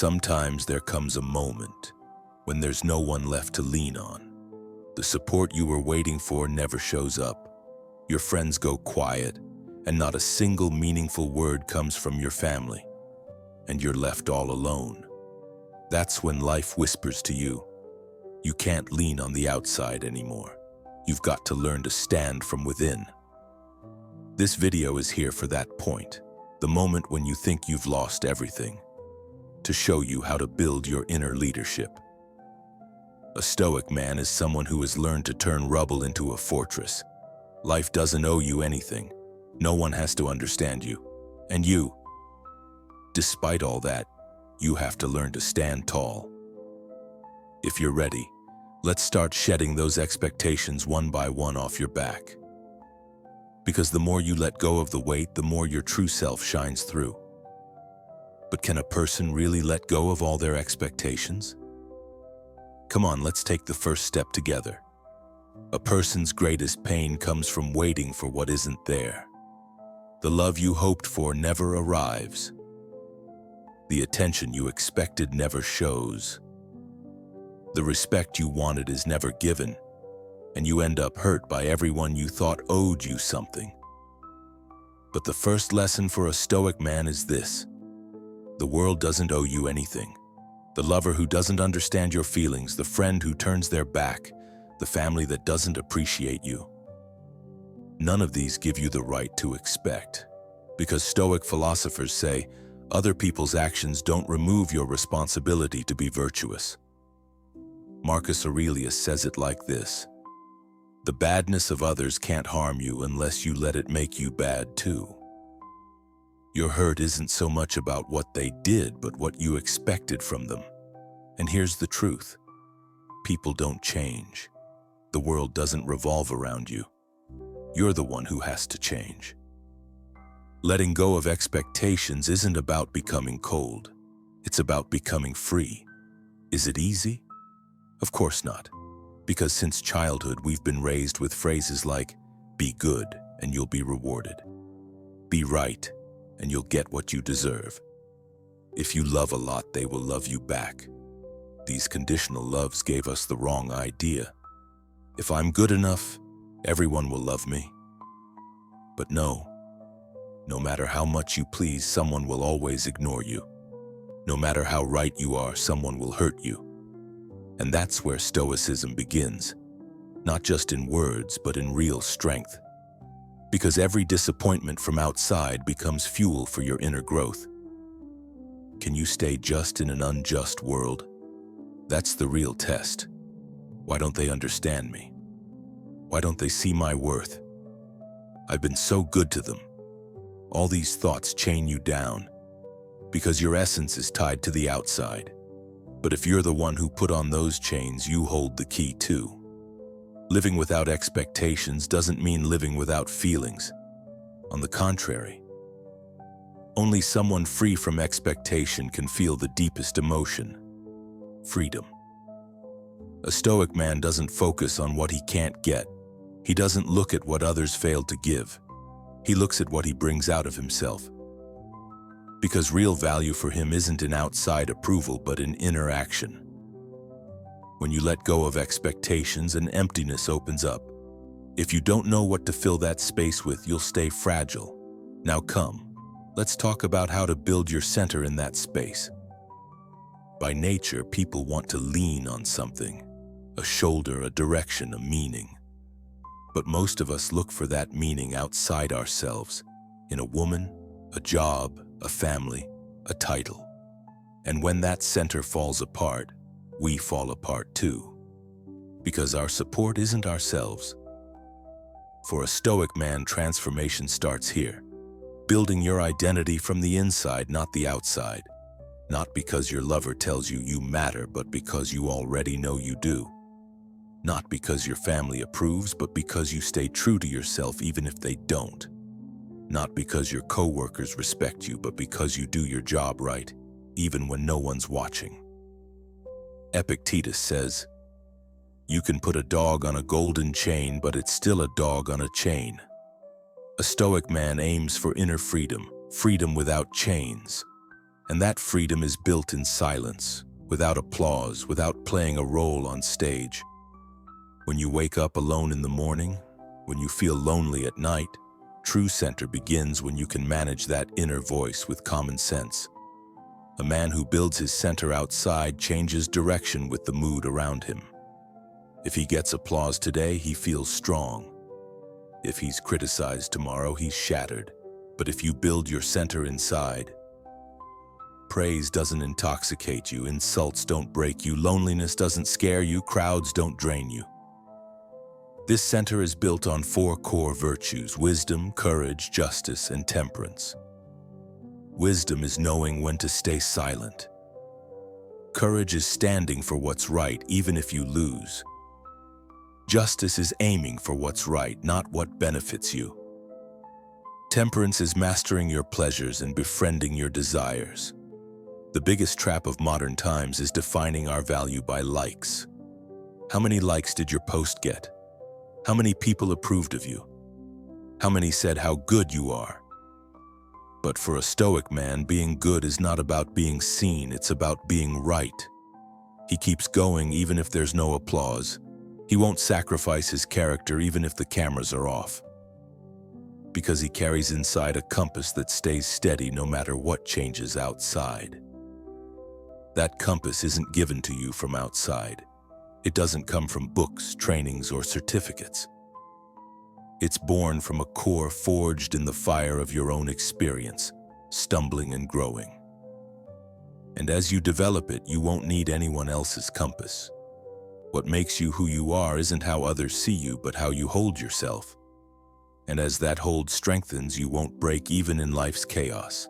Sometimes there comes a moment when there's no one left to lean on. The support you were waiting for never shows up. Your friends go quiet, and not a single meaningful word comes from your family, and you're left all alone. That's when life whispers to you, you can't lean on the outside anymore. You've got to learn to stand from within. This video is here for that point, the moment when you think you've lost everything, to show you how to build your inner leadership. A Stoic man is someone who has learned to turn rubble into a fortress. Life doesn't owe you anything. No one has to understand you. And you, despite all that, you have to learn to stand tall. If you're ready, let's start shedding those expectations one by one off your back. Because the more you let go of the weight, the more your true self shines through. But can a person really let go of all their expectations? Come on, let's take the first step together. A person's greatest pain comes from waiting for what isn't there. The love you hoped for never arrives. The attention you expected never shows. The respect you wanted is never given, and you end up hurt by everyone you thought owed you something. But the first lesson for a Stoic man is this: the world doesn't owe you anything. The lover who doesn't understand your feelings, the friend who turns their back, the family that doesn't appreciate you. None of these give you the right to expect, because Stoic philosophers say other people's actions don't remove your responsibility to be virtuous. Marcus Aurelius says it like this: the badness of others can't harm you unless you let it make you bad too. Your hurt isn't so much about what they did, but what you expected from them. And here's the truth: people don't change. The world doesn't revolve around you. You're the one who has to change. Letting go of expectations isn't about becoming cold. It's about becoming free. Is it easy? Of course not. Because since childhood, we've been raised with phrases like, be good and you'll be rewarded. Be right and you'll get what you deserve. If you love a lot, they will love you back. These conditional loves gave us the wrong idea. If I'm good enough, everyone will love me. But no matter how much you please, someone will always ignore you. No matter how right you are, someone will hurt you. And that's where Stoicism begins, not just in words, but in real strength. Because every disappointment from outside becomes fuel for your inner growth. Can you stay just in an unjust world? That's the real test. Why don't they understand me? Why don't they see my worth? I've been so good to them. All these thoughts chain you down, because your essence is tied to the outside. But if you're the one who put on those chains, you hold the key too. Living without expectations doesn't mean living without feelings. On the contrary, only someone free from expectation can feel the deepest emotion: freedom. A Stoic man doesn't focus on what he can't get. He doesn't look at what others failed to give. He looks at what he brings out of himself. Because real value for him isn't in outside approval, but in inner action. When you let go of expectations, an emptiness opens up. If you don't know what to fill that space with, you'll stay fragile. Now come, let's talk about how to build your center in that space. By nature, people want to lean on something: a shoulder, a direction, a meaning. But most of us look for that meaning outside ourselves, in a woman, a job, a family, a title. And when that center falls apart, we fall apart too. Because our support isn't ourselves. For a Stoic man, transformation starts here. Building your identity from the inside, not the outside. Not because your lover tells you you matter, but because you already know you do. Not because your family approves, but because you stay true to yourself even if they don't. Not because your coworkers respect you, but because you do your job right, even when no one's watching. Epictetus says, "You can put a dog on a golden chain, but it's still a dog on a chain." A Stoic man aims for inner freedom, freedom without chains. And that freedom is built in silence, without applause, without playing a role on stage. When you wake up alone in the morning, when you feel lonely at night, true center begins when you can manage that inner voice with common sense. A man who builds his center outside changes direction with the mood around him. If he gets applause today, he feels strong. If he's criticized tomorrow, he's shattered. But if you build your center inside, praise doesn't intoxicate you, insults don't break you, loneliness doesn't scare you, crowds don't drain you. This center is built on 4 core virtues: wisdom, courage, justice, and temperance. Wisdom is knowing when to stay silent. Courage is standing for what's right, even if you lose. Justice is aiming for what's right, not what benefits you. Temperance is mastering your pleasures and befriending your desires. The biggest trap of modern times is defining our value by likes. How many likes did your post get? How many people approved of you? How many said how good you are? But for a Stoic man, being good is not about being seen, it's about being right. He keeps going even if there's no applause. He won't sacrifice his character even if the cameras are off. Because he carries inside a compass that stays steady no matter what changes outside. That compass isn't given to you from outside. It doesn't come from books, trainings, or certificates. It's born from a core forged in the fire of your own experience, stumbling and growing. And as you develop it, you won't need anyone else's compass. What makes you who you are isn't how others see you, but how you hold yourself. And as that hold strengthens, you won't break even in life's chaos.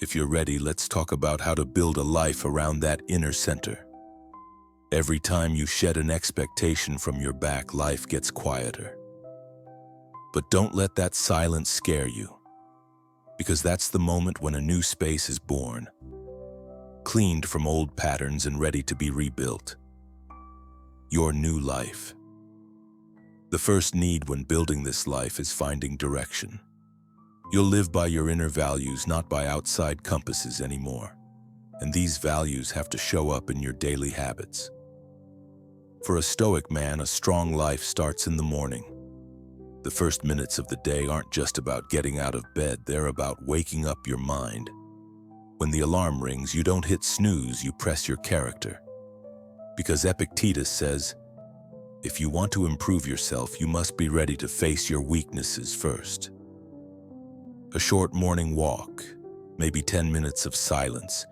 If you're ready, let's talk about how to build a life around that inner center. Every time you shed an expectation from your back, life gets quieter. But don't let that silence scare you, because that's the moment when a new space is born, cleaned from old patterns and ready to be rebuilt. Your new life. The first need when building this life is finding direction. You'll live by your inner values, not by outside compasses anymore. And these values have to show up in your daily habits. For a Stoic man, a strong life starts in the morning. The first minutes of the day aren't just about getting out of bed, they're about waking up your mind. When the alarm rings, you don't hit snooze, you press your character. Because Epictetus says, if you want to improve yourself, you must be ready to face your weaknesses first. A short morning walk, maybe 10 minutes of silence,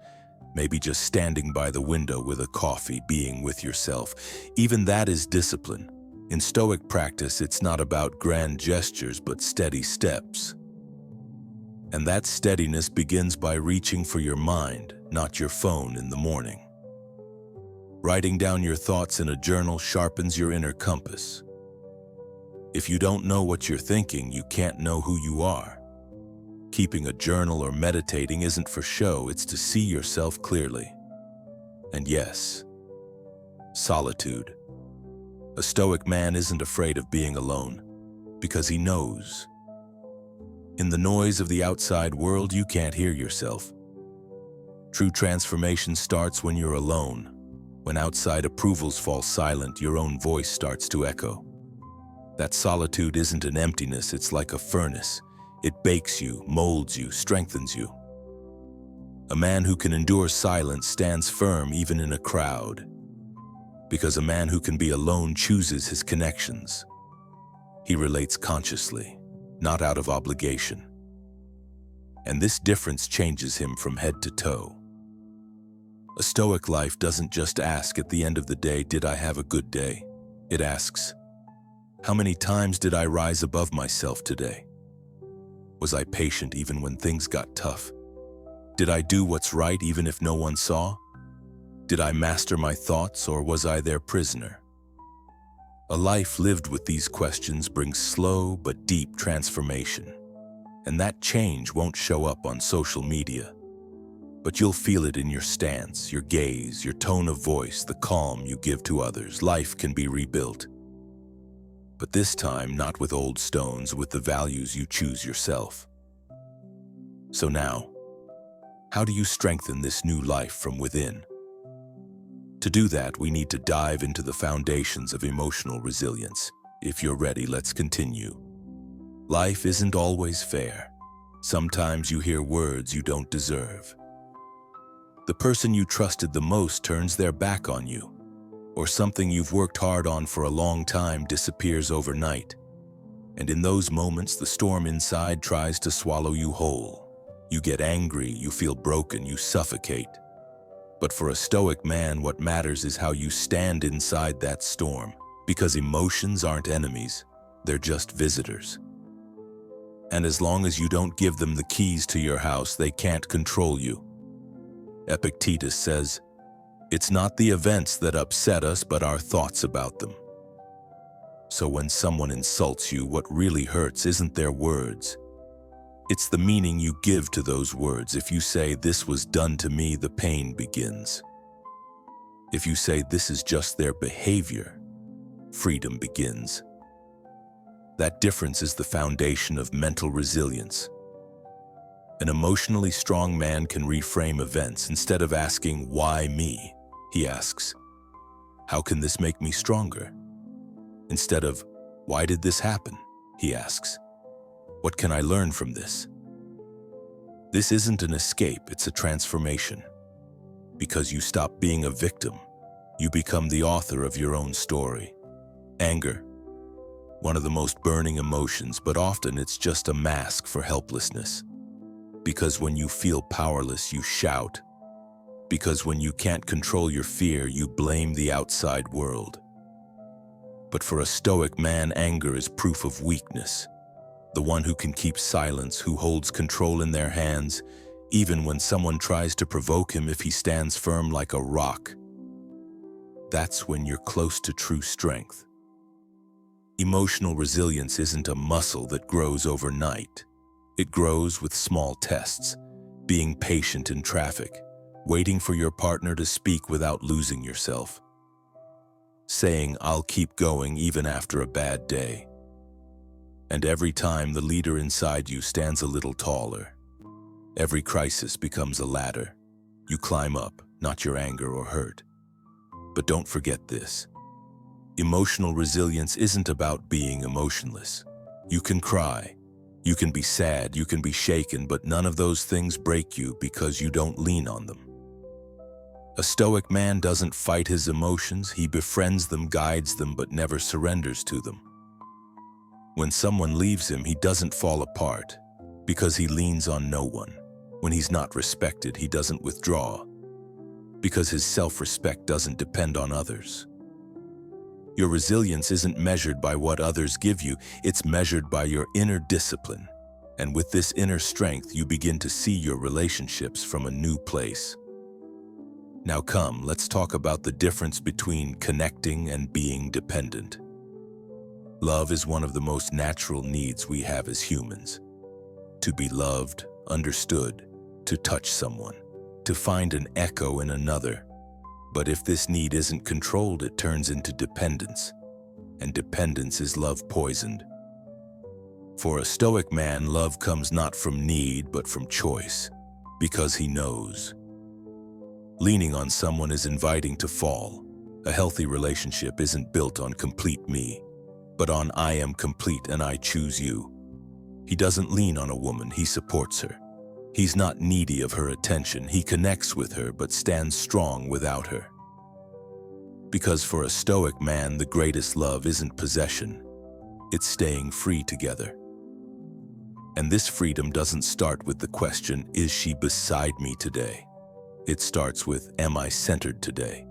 maybe just standing by the window with a coffee, being with yourself. Even that is discipline. In Stoic practice, it's not about grand gestures, but steady steps. And that steadiness begins by reaching for your mind, not your phone in the morning. Writing down your thoughts in a journal sharpens your inner compass. If you don't know what you're thinking, you can't know who you are. Keeping a journal or meditating isn't for show, it's to see yourself clearly. And yes, solitude. A Stoic man isn't afraid of being alone, because he knows. In the noise of the outside world, you can't hear yourself. True transformation starts when you're alone. When outside approvals fall silent, your own voice starts to echo. That solitude isn't an emptiness, it's like a furnace. It bakes you, molds you, strengthens you. A man who can endure silence stands firm even in a crowd. Because a man who can be alone chooses his connections. He relates consciously, not out of obligation. And this difference changes him from head to toe. A Stoic life doesn't just ask at the end of the day, did I have a good day? It asks, how many times did I rise above myself today? Was I patient even when things got tough? Did I do what's right even if no one saw? Did I master my thoughts, or was I their prisoner? A life lived with these questions brings slow but deep transformation. And that change won't show up on social media. But you'll feel it in your stance, your gaze, your tone of voice, the calm you give to others. Life can be rebuilt. But this time, not with old stones, with the values you choose yourself. So now, How do you strengthen this new life from within? To do that, we need to dive into the foundations of emotional resilience. If you're ready, let's continue. Life isn't always fair. Sometimes you hear words you don't deserve. The person you trusted the most turns their back on you, or something you've worked hard on for a long time disappears overnight. And in those moments, the storm inside tries to swallow you whole. You get angry, you feel broken, you suffocate. But for a Stoic man, what matters is how you stand inside that storm, because emotions aren't enemies, they're just visitors. And as long as you don't give them the keys to your house, they can't control you. Epictetus says, "It's not the events that upset us, but our thoughts about them." So when someone insults you, what really hurts isn't their words. It's the meaning you give to those words. If you say, "This was done to me," the pain begins. If you say, "This is just their behavior," freedom begins. That difference is the foundation of mental resilience. An emotionally strong man can reframe events. Instead of asking, "Why me?" he asks, "How can this make me stronger?" Instead of, "Why did this happen?" he asks, "What can I learn from this?" This isn't an escape, it's a transformation. Because you stop being a victim, you become the author of your own story. Anger, one of the most burning emotions, but often it's just a mask for helplessness. Because when you feel powerless, you shout. Because when you can't control your fear, you blame the outside world. But for a Stoic man, anger is proof of weakness. The one who can keep silence, who holds control in their hands, even when someone tries to provoke him. If he stands firm like a rock, that's when you're close to true strength. Emotional resilience isn't a muscle that grows overnight. It grows with small tests, being patient in traffic, waiting for your partner to speak without losing yourself, saying, "I'll keep going even after a bad day." And every time the leader inside you stands a little taller, every crisis becomes a ladder. You climb up, not your anger or hurt. But don't forget this. Emotional resilience isn't about being emotionless. You can cry, you can be sad, you can be shaken, but none of those things break you because you don't lean on them. A Stoic man doesn't fight his emotions, he befriends them, guides them, but never surrenders to them. When someone leaves him, he doesn't fall apart because he leans on no one. When he's not respected, he doesn't withdraw because his self-respect doesn't depend on others. Your resilience isn't measured by what others give you, it's measured by your inner discipline. And with this inner strength, you begin to see your relationships from a new place. Now come, let's talk about the difference between connecting and being dependent. Love is one of the most natural needs we have as humans. To be loved, understood, to touch someone, to find an echo in another. But if this need isn't controlled, it turns into dependence. And dependence is love poisoned. For a Stoic man, love comes not from need, but from choice, because he knows. Leaning on someone is inviting to fall. A healthy relationship isn't built on complete me, but on "I am complete and I choose you." He doesn't lean on a woman, he supports her. He's not needy of her attention, he connects with her but stands strong without her. Because for a Stoic man, the greatest love isn't possession, it's staying free together. And this freedom doesn't start with the question, "Is she beside me today?" It starts with, "Am I centered today?"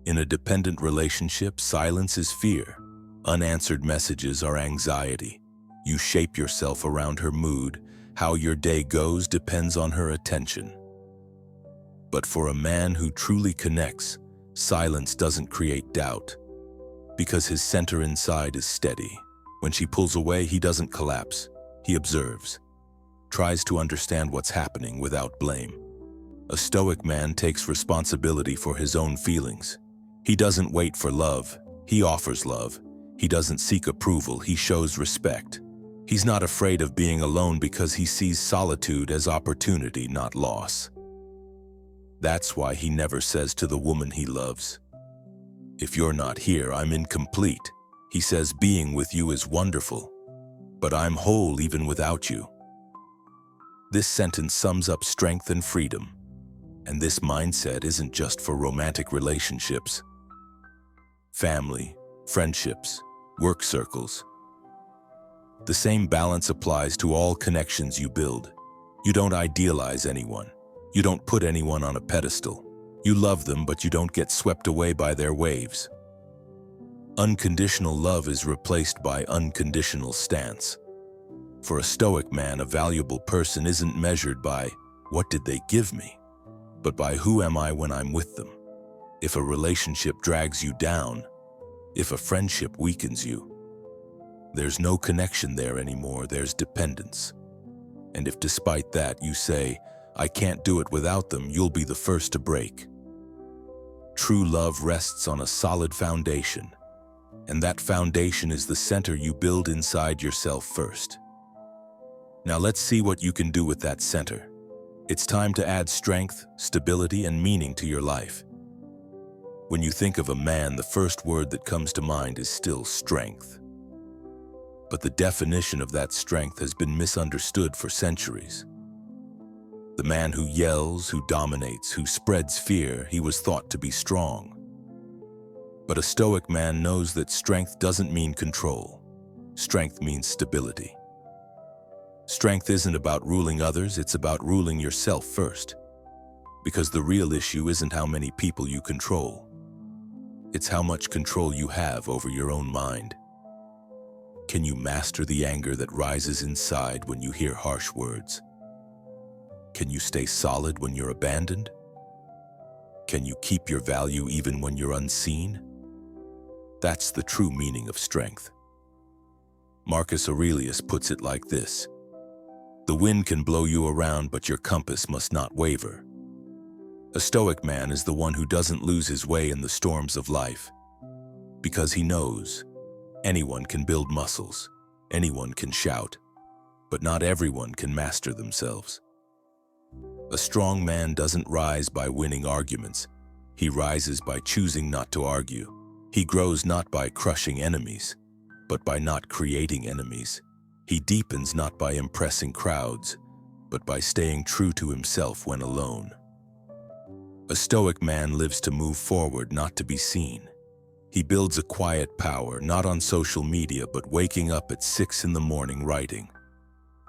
In a dependent relationship, silence is fear. Unanswered messages are anxiety. You shape yourself around her mood. How your day goes depends on her attention. But for a man who truly connects, silence doesn't create doubt, because his center inside is steady. When she pulls away, he doesn't collapse. He observes, tries to understand what's happening without blame. A Stoic man takes responsibility for his own feelings. He doesn't wait for love, he offers love. He doesn't seek approval, he shows respect. He's not afraid of being alone because he sees solitude as opportunity, not loss. That's why he never says to the woman he loves, "If you're not here, I'm incomplete." He says, "Being with you is wonderful, but I'm whole even without you." This sentence sums up strength and freedom, and this mindset isn't just for romantic relationships. Family, friendships, work circles. The same balance applies to all connections you build. You don't idealize anyone. You don't put anyone on a pedestal. You love them, but you don't get swept away by their waves. Unconditional love is replaced by unconditional stance. For a Stoic man, a valuable person isn't measured by what did they give me, but by who am I when I'm with them. If a relationship drags you down, if a friendship weakens you, there's no connection there anymore, there's dependence. And if despite that you say, "I can't do it without them," you'll be the first to break. True love rests on a solid foundation, and that foundation is the center you build inside yourself first. Now let's see what you can do with that center. It's time to add strength, stability, and meaning to your life. When you think of a man, the first word that comes to mind is still strength. But the definition of that strength has been misunderstood for centuries. The man who yells, who dominates, who spreads fear, he was thought to be strong. But a Stoic man knows that strength doesn't mean control. Strength means stability. Strength isn't about ruling others, it's about ruling yourself first. Because the real issue isn't how many people you control. It's how much control you have over your own mind. Can you master the anger that rises inside when you hear harsh words? Can you stay solid when you're abandoned? Can you keep your value even when you're unseen? That's the true meaning of strength. Marcus Aurelius puts it like this: "The wind can blow you around, but your compass must not waver." A Stoic man is the one who doesn't lose his way in the storms of life, because he knows anyone can build muscles, anyone can shout, but not everyone can master themselves. A strong man doesn't rise by winning arguments. He rises by choosing not to argue. He grows not by crushing enemies, but by not creating enemies. He deepens not by impressing crowds, but by staying true to himself when alone. A Stoic man lives to move forward, not to be seen. He builds a quiet power, not on social media, but waking up at 6 in the morning writing.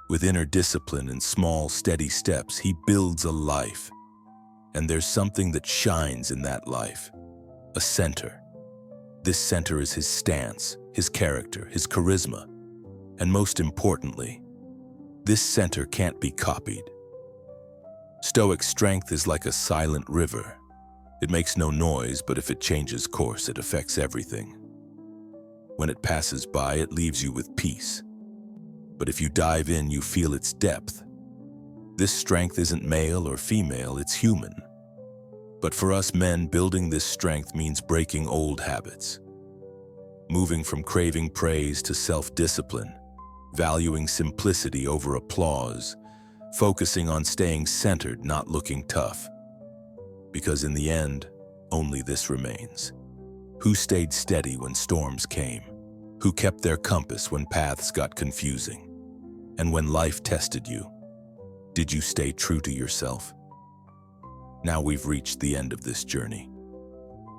With inner discipline and small, steady steps, he builds a life. And there's something that shines in that life: a center. This center is his stance, his character, his charisma. And most importantly, this center can't be copied. Stoic strength is like a silent river. It makes no noise, but if it changes course, it affects everything. When it passes by, it leaves you with peace. But if you dive in, you feel its depth. This strength isn't male or female, it's human. But for us men, building this strength means breaking old habits. Moving from craving praise to self-discipline, valuing simplicity over applause, focusing on staying centered, not looking tough. Because in the end, only this remains: who stayed steady when storms came? Who kept their compass when paths got confusing? And when life tested you, did you stay true to yourself? Now we've reached the end of this journey.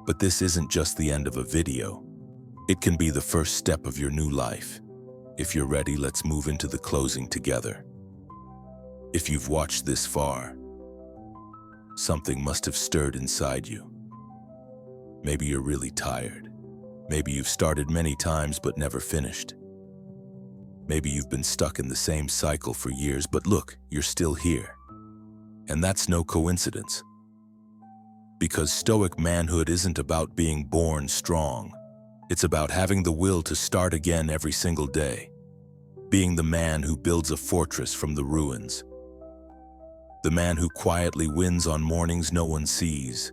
But this isn't just the end of a video. It can be the first step of your new life. If you're ready, let's move into the closing together. If you've watched this far, something must have stirred inside you. Maybe you're really tired. Maybe you've started many times but never finished. Maybe you've been stuck in the same cycle for years, but look, you're still here. And that's no coincidence. Because Stoic manhood isn't about being born strong. It's about having the will to start again every single day. Being the man who builds a fortress from the ruins. The man who quietly wins on mornings no one sees.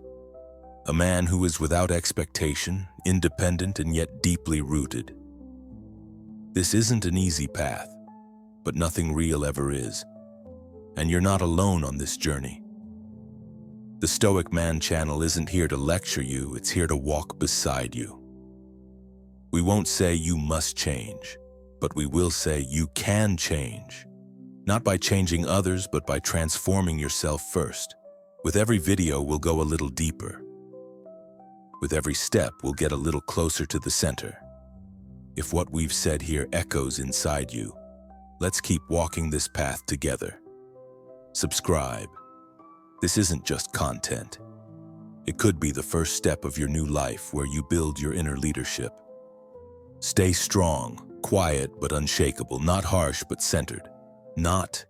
A man who is without expectation, independent and yet deeply rooted. This isn't an easy path. but nothing real ever is. And you're not alone on this journey. The Stoic Man channel isn't here to lecture you, it's here to walk beside you. We won't say you must change, but we will say you can change. Not by changing others, but by transforming yourself first. With every video, we'll go a little deeper. With every step, we'll get a little closer to the center. If what we've said here echoes inside you, let's keep walking this path together. Subscribe. This isn't just content. It could be the first step of your new life where you build your inner leadership. Stay strong, quiet but unshakable, not harsh but centered, not